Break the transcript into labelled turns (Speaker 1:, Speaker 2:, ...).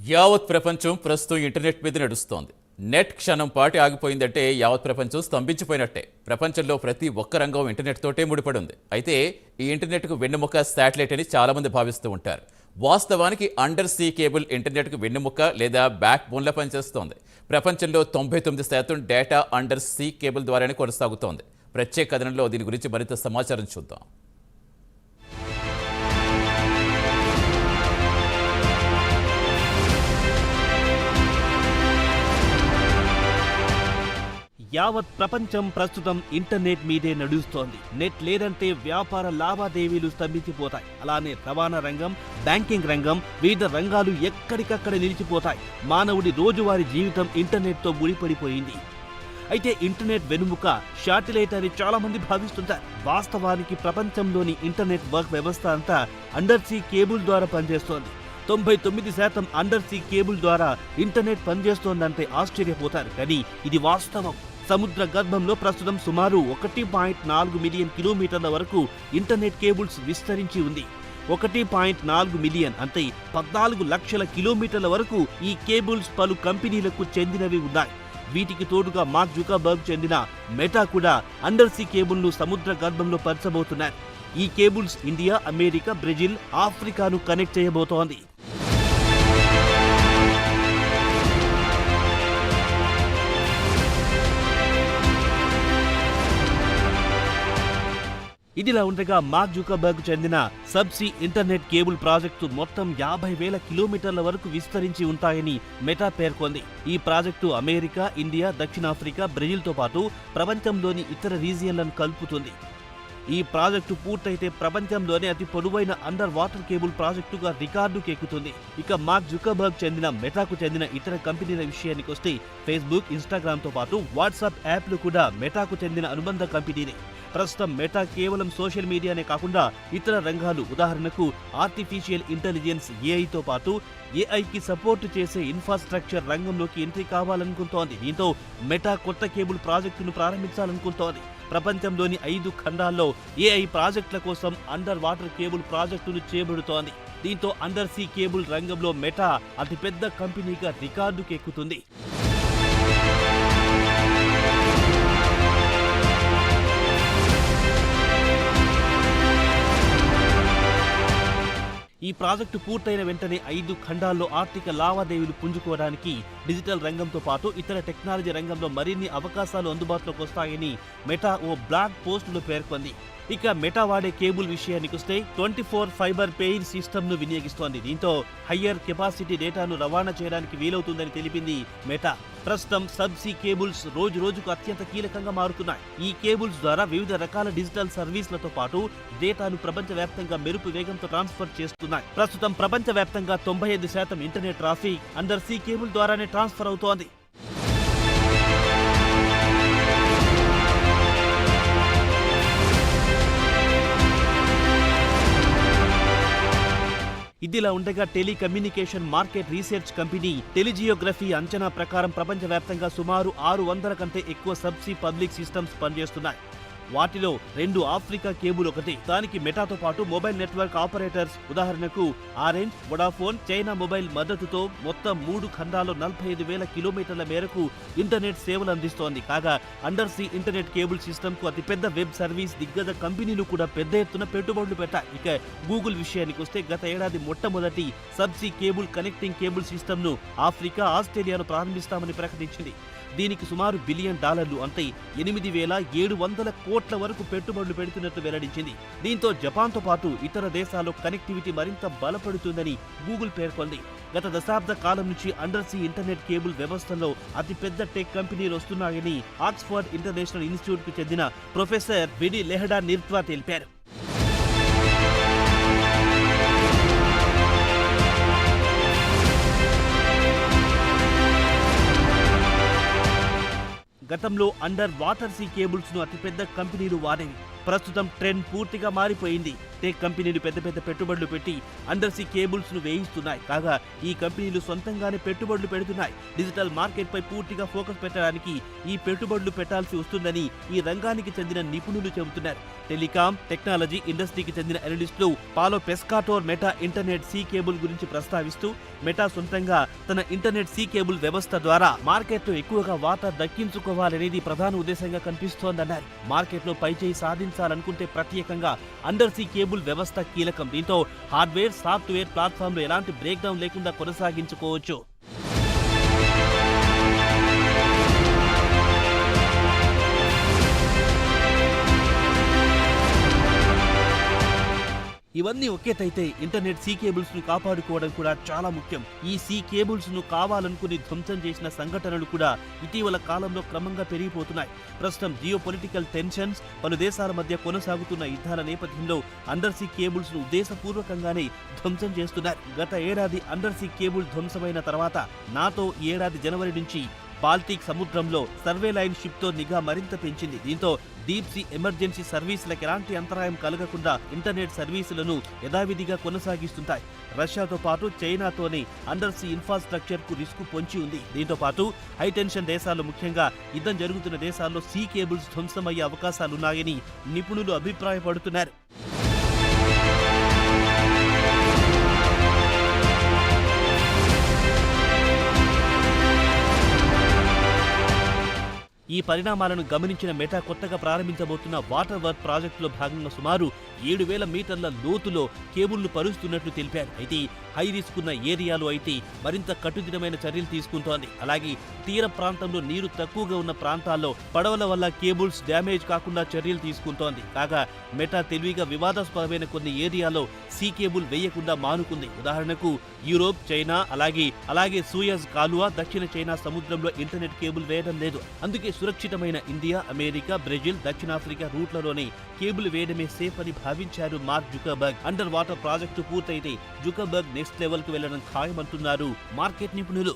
Speaker 1: యావత్ ప్రపంచం ప్రస్తుతం ఇంటర్నెట్ మీద నడుస్తోంది. నెట్ క్షణం పాటి ఆగిపోయిందంటే యావత్ ప్రపంచం స్తంభించిపోయినట్టే. ప్రపంచంలో ప్రతి ఒక్క రంగం ఇంటర్నెట్ తోటే ముడిపడి ఉంది. అయితే ఈ ఇంటర్నెట్కు వెన్నెముక శాటిలైట్ అని చాలామంది భావిస్తూ ఉంటారు. వాస్తవానికి అండర్ సీ కేబుల్ ఇంటర్నెట్కు వెన్నెముక లేదా బ్యాక్ బోన్లా పనిచేస్తోంది. ప్రపంచంలో 99% డేటా అండర్ సీ కేబుల్ ద్వారానే కొనసాగుతోంది. ప్రత్యేక కథనంలో దీని గురించి మరింత సమాచారం చూద్దాం.
Speaker 2: యావత్ ప్రపంచం ప్రస్తుతం ఇంటర్నెట్ మీదే నడుస్తోంది. నెట్ లేదంటే వ్యాపార లావాదేవీలు స్తంభించిపోతాయి. అలానే రవాణా రంగం, బ్యాంకింగ్ రంగం, వివిధ రంగాలు ఎక్కడికక్కడ నిలిచిపోతాయి. మానవుడి రోజువారీ జీవితం ఇంటర్నెట్తో ముడిపడిపోయింది. అయితే ఇంటర్నెట్ వెనుముక శాటిలైట్ అని చాలా మంది భావిస్తుంటారు. వాస్తవానికి ప్రపంచంలోని ఇంటర్నెట్ వర్క్ వ్యవస్థ అంతా అండర్ సీ కేబుల్ ద్వారా పనిచేస్తోంది. 99% అండర్ సీ కేబుల్ ద్వారా ఇంటర్నెట్ పనిచేస్తోందంటే ఆశ్చర్యపోతారు. కానీ ఇది వాస్తవం. సముద్ర గర్భంలో ప్రస్తుతం సుమారు 1.4 మిలియన్ కిలోమీటర్ల వరకు ఇంటర్నెట్ కేబుల్స్ విస్తరించి ఉంది. 1.4 మిలియన్ అంటే 14 లక్షల కిలోమీటర్ల వరకు ఈ కేబుల్స్ పలు కంపెనీలకు చెందినవి ఉన్నాయి. వీటికి తోడుగా మార్క్ జుకర్బర్గ్ చెందిన మెటా కూడా అండర్ సీ కేబుల్ను సముద్ర గర్భంలో పరచబోతున్నారు. ఈ కేబుల్స్ ఇండియా, అమెరికా, బ్రెజిల్, ఆఫ్రికాను కనెక్ట్ చేయబోతోంది. ఇదిలా ఉండగా మార్క్ జుకర్బర్గ్ చెందిన సబ్సీ ఇంటర్నెట్ కేబుల్ ప్రాజెక్టు మొత్తం 50,000 కిలోమీటర్ల వరకు విస్తరించి ఉంటాయని మెటా పేర్కొంది. ఈ ప్రాజెక్టు అమెరికా, ఇండియా, దక్షిణాఫ్రికా, బ్రెజిల్తో పాటు ప్రపంచంలోని ఇతర రీజియన్లను కలుపుతుంది. ఈ ప్రాజెక్టు పూర్తయితే ప్రపంచంలోనే అతి పొడవైన అండర్ వాటర్ కేబుల్ ప్రాజెక్టుగా రికార్డుకు ఎక్కుతుంది. ఇక మార్క్ జుకర్బర్గ్ చెందిన మెటాకు చెందిన ఇతర కంపెనీల విషయానికి వస్తే ఫేస్బుక్, ఇన్స్టాగ్రామ్తో పాటు వాట్సాప్ యాప్లు కూడా మెటాకు చెందిన అనుబంధ కంపెనీనే. ప్రస్తుతం మెటా కేవలం సోషల్ మీడియానే కాకుండా ఇతర రంగాలు, ఉదాహరణకు ఆర్టిఫిషియల్ ఇంటెలిజెన్స్ ఏఐతో పాటు ఏఐకి సపోర్టు చేసే ఇన్ఫ్రాస్ట్రక్చర్ రంగంలోకి ఎంట్రీ కావాలనుకుంటోంది. దీంతో మెటా కొత్త కేబుల్ ప్రాజెక్టును ప్రారంభించాలనుకుంటోంది. ప్రపంచంలోని 5 ఖండాల్లో ఏఐ ప్రాజెక్టుల కోసం అండర్ వాటర్ కేబుల్ ప్రాజెక్టును చేపడుతోంది. దీంతో అండర్ సీ కేబుల్ రంగంలో మెటా అతిపెద్ద కంపెనీగా రికార్డుకు ఎక్కుతుంది. ఈ ప్రాజెక్టు పూర్తయిన వెంటనే 5 ఖండాల్లో ఆర్థిక లావాదేవీలు పుంజుకోవడానికి డిజిటల్ రంగంతో పాటు ఇతర టెక్నాలజీ రంగంలో మరిన్ని అవకాశాలు అందుబాటులోకి వస్తాయని మెటా ఓ బ్లాగ్ పోస్టులో పేర్కొంది. ఇక మెటా వాడే కేబుల్ విషయానికి వస్తే 24 ఫైబర్ పెయిర్ సిస్టమ్ను వినియోగిస్తోంది. దీంతో హయ్యర్ కెపాసిటీ డేటాను రవాణా చేయడానికి వీలవుతుందని తెలిపింది మెటా. ప్రస్తుతం సబ్సీ కేబుల్స్ రోజు రోజుకు అత్యంత కీలకంగా మారుతున్నాయి. ఈ కేబుల్స్ ద్వారా వివిధ రకాల డిజిటల్ సర్వీసులతో పాటు డేటాను ప్రపంచవ్యాప్తంగా మెరుపు వేగంతో ట్రాన్స్ఫర్ చేస్తున్నాయి. ప్రస్తుతం ప్రపంచవ్యాప్తంగా 95% internet traffic under see cable ద్వారానే ట్రాన్స్ఫర్ అవుతోంది. ఇదిలా ఉండగా టెలికమ్యూనికేషన్ మార్కెట్ రీసెర్చ్ కంపెనీ టెలిజియోగ్రఫీ అంచనా ప్రకారం ప్రపంచవ్యాప్తంగా సుమారు 600 కంటే ఎక్కువ సబ్సీ పబ్లిక్ సిస్టమ్స్ పనిచేస్తున్నాయి. వాటిలో 2 ఆఫ్రికా కేబుల్ ఒకటి. దానికి మెటాతో పాటు మొబైల్ నెట్వర్క్ ఆపరేటర్స్, ఉదాహరణకు ఆరెంజ్, వొడాఫోన్, చైనా మొబైల్ మద్దతుతో మొత్తం 3 ఖండాల్లో 45,000 కిలోమీటర్ల మేరకు ఇంటర్నెట్ సేవలు అందిస్తోంది. కాగా under see internet cable system కు అతిపెద్ద వెబ్ సర్వీస్ దిగ్గజ కంపెనీలు కూడా పెద్ద ఎత్తున పెట్టుబడులు పెట్టాయి. ఇక గూగుల్ విషయానికి వస్తే గత ఏడాది మొట్టమొదటి subsea cable connecting cable system ను ఆఫ్రికా, ఆస్ట్రేలియాను ప్రారంభిస్తామని ప్రకటించింది. దీనికి సుమారు $1 బిలియన్ అంటే 8,700 కోట్ల వరకు పెట్టుబడులు పెడుతున్నట్లు వెల్లడించింది. దీంతో జపాన్తో పాటు ఇతర దేశాల్లో కనెక్టివిటీ మరింత బలపడుతుందని గూగుల్ పేర్కొంది. గత దశాబ్ద కాలం నుంచి అండర్ సీ ఇంటర్నెట్ కేబుల్ వ్యవస్థలో అతిపెద్ద టెక్ కంపెనీలు వస్తున్నాయని ఆక్స్ఫర్డ్ ఇంటర్నేషనల్ ఇన్స్టిట్యూట్ కు చెందిన ప్రొఫెసర్ విడి లెహడా నిర్త్వా తెలిపారు. గతంలో అండర్ వాటర్ సీ కేబుల్స్ ను అతిపెద్ద కంపెనీలు వాడేవి. ప్రస్తుతం ట్రెండ్ పూర్తిగా మారిపోయింది. టెక్ కంపెనీలు పెద్ద పెద్ద పెట్టుబడులు పెట్టి అండర్ సీ కేబుల్స్ ను వేయిస్తున్నాయి. కాగా ఈ కంపెనీలు సొంతంగానే పెట్టుబడులు పెడుతున్నాయి. డిజిటల్ మార్కెట్ పై పూర్తిగా ఫోకస్ పెట్టడానికి ఈ పెట్టుబడులు పెట్టాల్సి వస్తుందని ఈ రంగానికి చెందిన నిపుణులు చెబుతున్నారు. టెలికాం టెక్నాలజీ ఇండస్ట్రీకి చెందిన అనలిస్టులు పాలో పెస్కాటోర్ మెటా ఇంటర్నెట్ సీ కేబుల్ గురించి ప్రస్తావిస్తూ, మెటా సొంతంగా తన ఇంటర్నెట్ సీ కేబుల్ వ్యవస్థ ద్వారా మార్కెట్లో ఎక్కువగా వాటా దక్కించుకోవాలనేది ప్రధాన ఉద్దేశంగా కనిపిస్తోందన్నారు. మార్కెట్లో పైచేయి సాధించాలనుకుంటే ప్రత్యేకంగా అండర్ సీ కేబుల్ వ్యవస్థ కీలకం. దీంతో హార్డ్వేర్ సాఫ్ట్వేర్ ప్లాట్ఫామ్లో ఎలాంటి బ్రేక్ డౌన్ లేకుండా కొనసాగించుకోవచ్చు. ఇవన్నీ ఒకేటైతే ఇంటర్నెట్ సీ కేబుల్స్ ను కాపాడుకోవడం కూడా చాలా ముఖ్యం. ఈ సీ కేబుల్స్ ను కావాలనుకుని ధ్వంసం చేసిన సంఘటనలు కూడా ఇటీవల కాలంలో క్రమంగా పెరిగిపోతున్నాయి. ప్రస్తుతం జియో పొలిటికల్ టెన్షన్స్, పలు దేశాల మధ్య కొనసాగుతున్న యుద్ధాల నేపథ్యంలో అండర్ సీ కేబుల్స్ ను ఉద్దేశపూర్వకంగానే ధ్వంసం చేస్తున్నారు. గత ఏడాది అండర్ సీ కేబుల్ ధ్వంసమైన తర్వాత నాటో ఈ ఏడాది జనవరి నుంచి బాల్టిక్ సముద్రంలో సర్వే లైన్ షిప్ తో నిఘా మరింత పెంచింది. దీంతో డీప్ సీ ఎమర్జెన్సీ సర్వీసులకు ఎలాంటి అంతరాయం కలగకుండా ఇంటర్నెట్ సర్వీసులను యథావిధిగా కొనసాగిస్తుంటాయి. రష్యాతో పాటు చైనాతోనే అండర్ సీ ఇన్ఫ్రాస్ట్రక్చర్ కు రిస్క్ పొంచి ఉంది. దీంతో పాటు హైటెన్షన్ దేశాలు, ముఖ్యంగా యుద్ధం జరుగుతున్న దేశాల్లో సీ కేబుల్స్ ధ్వంసమయ్యే అవకాశాలున్నాయని నిపుణులు అభిప్రాయపడుతున్నారు. ఈ పరిణామాలను గమనించిన మెటా కొత్తగా ప్రారంభించబోతున్న వాటర్ వర్క్ ప్రాజెక్టులో భాగంగా సుమారు 7,000 మీటర్ల లోతులో కేబుల్ను పరుస్తున్నట్లు తెలిపారు. అయితే హై రిస్క్ ఉన్న ఏరియాలో అయితే మరింత కట్టుదిట్టమైన చర్యలు తీసుకుంటోంది. అలాగే తీర ప్రాంతంలో నీరు తక్కువగా ఉన్న ప్రాంతాల్లో పడవల వల్ల కేబుల్స్ డ్యామేజ్ కాకుండా చర్యలు తీసుకుంటోంది. కాగా మెటా తెలివిగా వివాదాస్పదమైన కొన్ని ఏరియాలో సీ కేబుల్ వేయకుండా మానుకుంది. ఉదాహరణకు యూరోప్, చైనా, అలాగే సూయజ్ కాలువ, దక్షిణ చైనా సముద్రంలో ఇంటర్నెట్ కేబుల్ వేయడం లేదు. అందుకే సురక్షితమైన ఇండియా, అమెరికా, బ్రెజిల్, దక్షిణాఫ్రికా రూట్లలోనే కేబుల్ వేయడమే సేఫ్ అని భావించారు mark Zuckerberg. Under water project పూర్తయితే జుకర్బర్గ్ నెక్స్ట్ లెవెల్ కు వెళ్లడం ఖాయమంటున్నారు మార్కెట్ నిపుణులు.